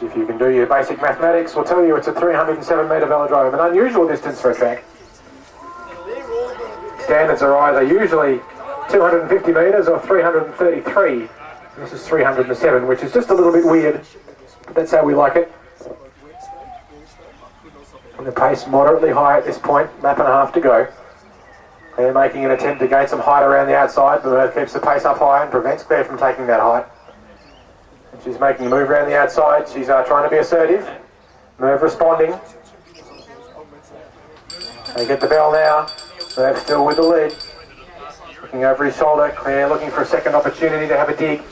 If you can do your basic mathematics, we'll tell you it's a 307 metre velodrome, an unusual distance for a track. Standards are either usually 250 metres or 333. This is 307, which is just a little bit weird, but that's how we like it. And the pace moderately high at this point, lap and a half to go. They're making an attempt to gain some height around the outside, but Merv keeps the pace up high and prevents Claire from taking that height. And she's making a move around the outside. She's trying to be assertive. Merv responding. They get the bell now. Merv still with the lead. Looking over his shoulder. Claire looking for a second opportunity to have a dig.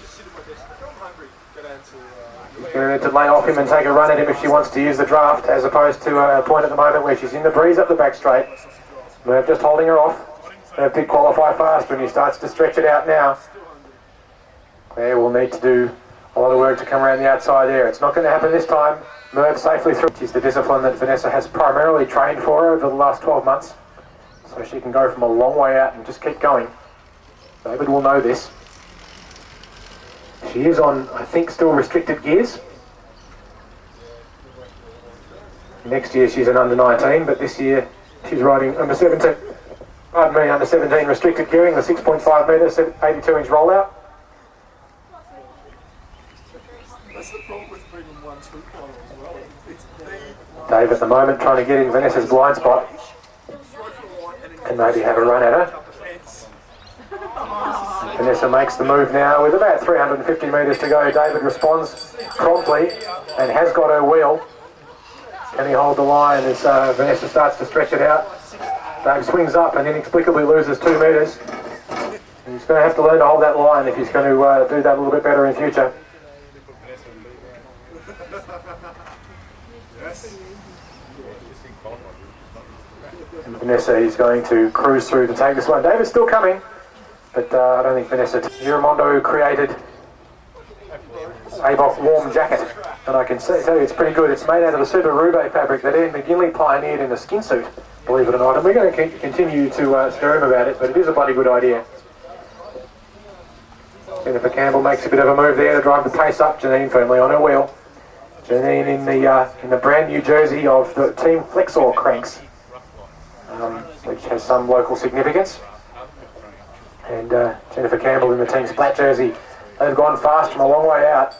She's going to lay off him and take a run at him if she wants to use the draft, as opposed to a point at the moment where she's in the breeze up the back straight. Merv just holding her off. Merv did qualify fast when he starts to stretch it out now. Claire will need to do a lot of work to come around the outside there. It's not going to happen this time. Merv safely through. Which is the discipline that Vanessa has primarily trained for over the last 12 months. So she can go from a long way out and just keep going. David will know this. She is on, I think, still restricted gears. Next year she's an under 19, but this year she's riding under 17. Pardon me, under 17 restricted gearing, the 6.5 metre, 82-inch rollout. Dave at the moment trying to get in Vanessa's blind spot and maybe have a run at her. Vanessa makes the move now with about 350 metres to go. David responds promptly and has got her wheel. Can he hold the line as Vanessa starts to stretch it out? Dave swings up and inexplicably loses 2 metres. He's going to have to learn to hold that line if he's going to do that a little bit better in future. And Vanessa is going to cruise through to take this one. David's still coming, but I don't think Vanessa... Giramondo created aboc warm jacket, and I can tell you it's pretty good. It's made out of the Super Roubaix fabric that Ian McGinley pioneered in a skin suit, believe it or not, and we're going to continue to stir him about it, but it is a bloody good idea. Jennifer Campbell makes a bit of a move there to drive the pace up. Janine firmly on her wheel. Janine in the brand new jersey of the Team Flexor Cranks, which has some local significance. And Jennifer Campbell in the Team Splat jersey. They've gone fast from a long way out.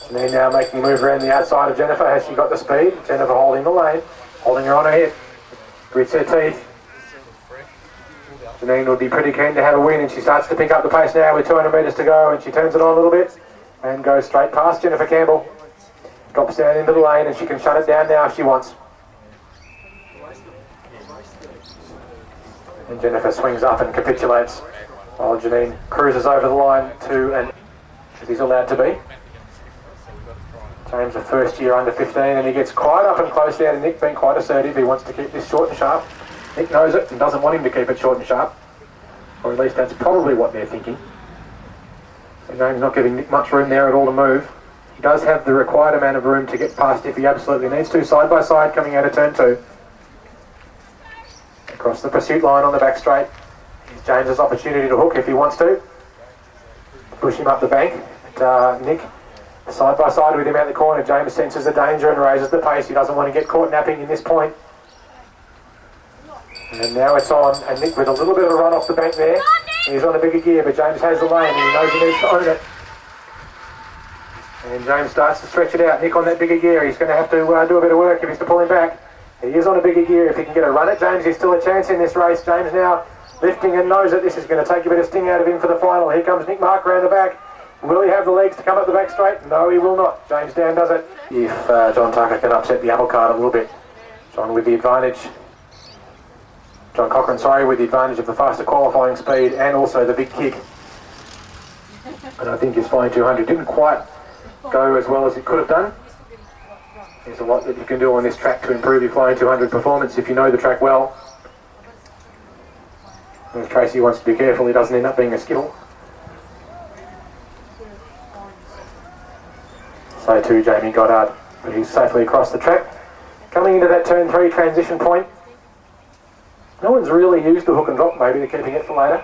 Janine now making a move around the outside of Jennifer. Has she got the speed? Jennifer holding the lane, holding her on her hip. Grits her teeth. Janine would be pretty keen to have a win, and she starts to pick up the pace now with 200 metres to go, and she turns it on a little bit and goes straight past Jennifer Campbell. Drops down into the lane, and she can shut it down now if she wants. And Jennifer swings up and capitulates while Janine cruises over the line to an... as he's allowed to be. James, a first year under 15, and he gets quite up and close there to Nick, being quite assertive. He wants to keep this short and sharp. Nick knows it and doesn't want him to keep it short and sharp. Or at least that's probably what they're thinking. So James not giving Nick much room there at all to move. He does have the required amount of room to get past if he absolutely needs to, side by side coming out of turn 2. Across the pursuit line on the back straight. Here's James's opportunity to hook if he wants to. Push him up the bank. But, Nick, side by side with him out the corner. James senses the danger and raises the pace. He doesn't want to get caught napping in this point. And now it's on, and Nick with a little bit of a run off the bank there. He's on a bigger gear, but James has the lane and he knows he needs to own it. And James starts to stretch it out. Nick on that bigger gear. He's going to have to do a bit of work if he's to pull him back. He is on a bigger gear. If he can get a run at James, he's still a chance in this race. James now lifting and knows that this is going to take a bit of sting out of him for the final. Here comes Nick Mark around the back. Will he have the legs to come up the back straight? No, he will not. James down does it. If John Tucker can upset the apple cart a little bit. John with the advantage. John Cochran, sorry, with the advantage of the faster qualifying speed and also the big kick. And I think his flying 200 didn't quite go as well as it could have done. There's a lot that you can do on this track to improve your flying 200 performance if you know the track well. And if Tracy wants to be careful, he doesn't end up being a skittle. So too Jamie Goddard, but he's safely across the track. Coming into that turn 3 transition point. No one's really used the hook and drop, maybe they're keeping it for later.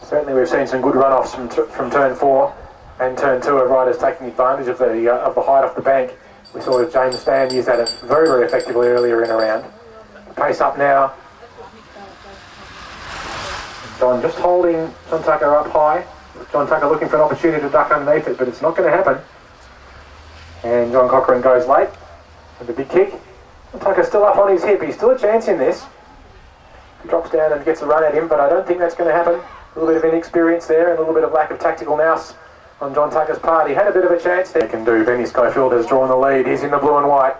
Certainly we've seen some good run-offs from turn 4. and turn 2 of riders taking advantage of the height off the bank. We saw James Stan use that very, very effectively earlier in a round. Pace up now. John just holding John Tucker up high. John Tucker looking for an opportunity to duck underneath it, but it's not going to happen. And John Cochran goes late with a big kick. John Tucker's still up on his hip. He's still a chance in this. He drops down and gets a run at him, but I don't think that's going to happen. A little bit of inexperience there and a little bit of lack of tactical nous on John Tucker's part. He had a bit of a chance there. He can do. Benny Schofield has drawn the lead. He's in the blue and white.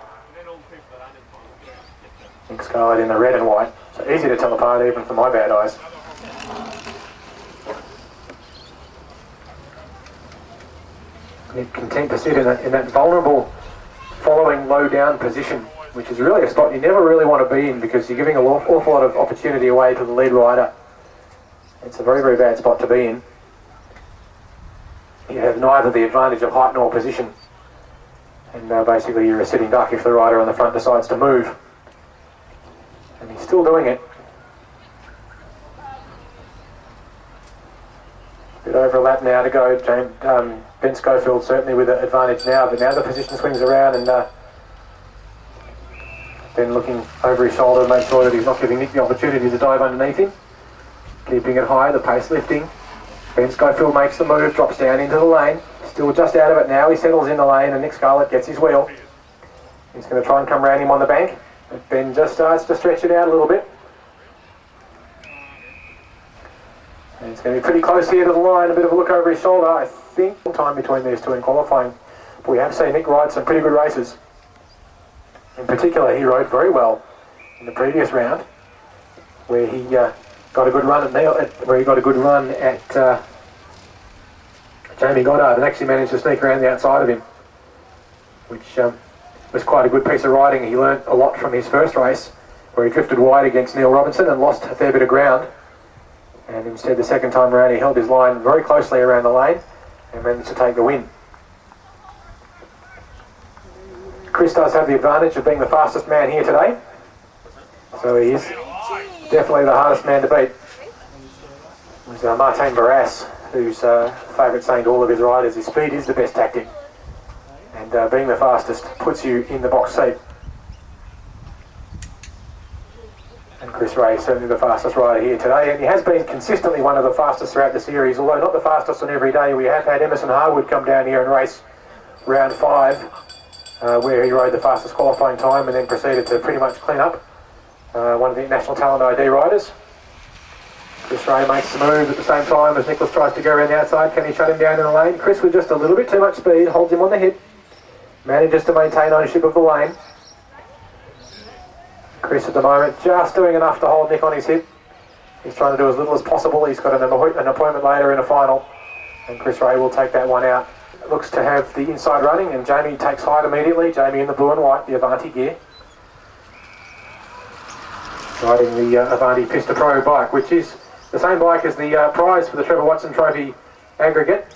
Nick Scarlett in the red and white. So easy to tell apart even for my bad eyes. Nick content to sit in that vulnerable following low down position, which is really a spot you never really want to be in because you're giving an awful lot of opportunity away to the lead rider. It's a very, very bad spot to be in. You have neither the advantage of height nor position. And basically you're a sitting duck if the rider on the front decides to move. And he's still doing it. Bit overlap now to go. Ben Schofield certainly with an advantage now, but now the position swings around and Ben looking over his shoulder to make sure that he's not giving Nick the opportunity to dive underneath him. Keeping it high, the pace lifting. Ben Schofield makes the move, drops down into the lane. Still just out of it now, he settles in the lane and Nick Scarlett gets his wheel. He's going to try and come round him on the bank. But Ben just starts to stretch it out a little bit. And it's going to be pretty close here to the line, a bit of a look over his shoulder. I think time between these two in qualifying. But we have seen Nick ride some pretty good races. In particular, he rode very well in the previous round, where he got a good run at Jamie Goddard and actually managed to sneak around the outside of him, which was quite a good piece of riding. He learnt a lot from his first race, where he drifted wide against Neil Robinson and lost a fair bit of ground. And instead, the second time around, he held his line very closely around the lane and managed to take the win. Chris does have the advantage of being the fastest man here today. So he is definitely the hardest man to beat. It was Martin Barras, whose favourite saying to all of his riders is speed is the best tactic. And being the fastest puts you in the box seat. And Chris Ray is certainly the fastest rider here today, and he has been consistently one of the fastest throughout the series, although not the fastest on every day. We have had Emerson Harwood come down here and race round 5, where he rode the fastest qualifying time and then proceeded to pretty much clean up one of the National Talent ID riders. Chris Ray makes the move at the same time as Nicholas tries to go around the outside. Can he shut him down in the lane? Chris, with just a little bit too much speed, holds him on the hip, manages to maintain ownership of the lane. Chris at the moment just doing enough to hold Nick on his hip. He's trying to do as little as possible. He's got an appointment later in a final, and Chris Ray will take that one out. Looks to have the inside running, and Jamie takes height immediately. Jamie in the blue and white, the Avanti gear. Riding the Avanti Pista Pro bike, which is the same bike as the prize for the Trevor Watson Trophy aggregate.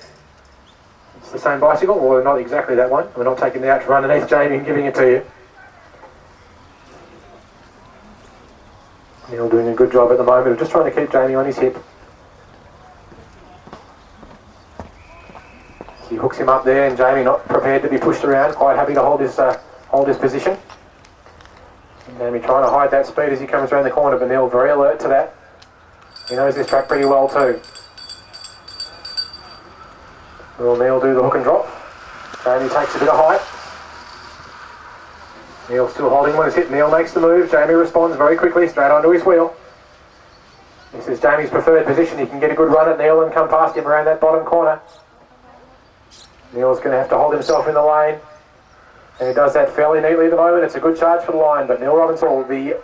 It's the same bicycle, or not exactly that one. We're not taking it out to run underneath Jamie and giving it to you. Neil doing a good job at the moment of just trying to keep Jamie on his hip. So he hooks him up there, and Jamie not prepared to be pushed around, quite happy to hold his position. And Jamie trying to hide that speed as he comes around the corner, but Neil very alert to that. He knows this track pretty well too. Will Neil do the hook and drop? Jamie takes a bit of height. Neil still holding him on his hip. Neil makes the move. Jamie responds very quickly, straight onto his wheel. This is Jamie's preferred position. He can get a good run at Neil and come past him around that bottom corner. Neil's going to have to hold himself in the lane. And he does that fairly neatly at the moment. It's a good charge for the line, but Neil Robinson, the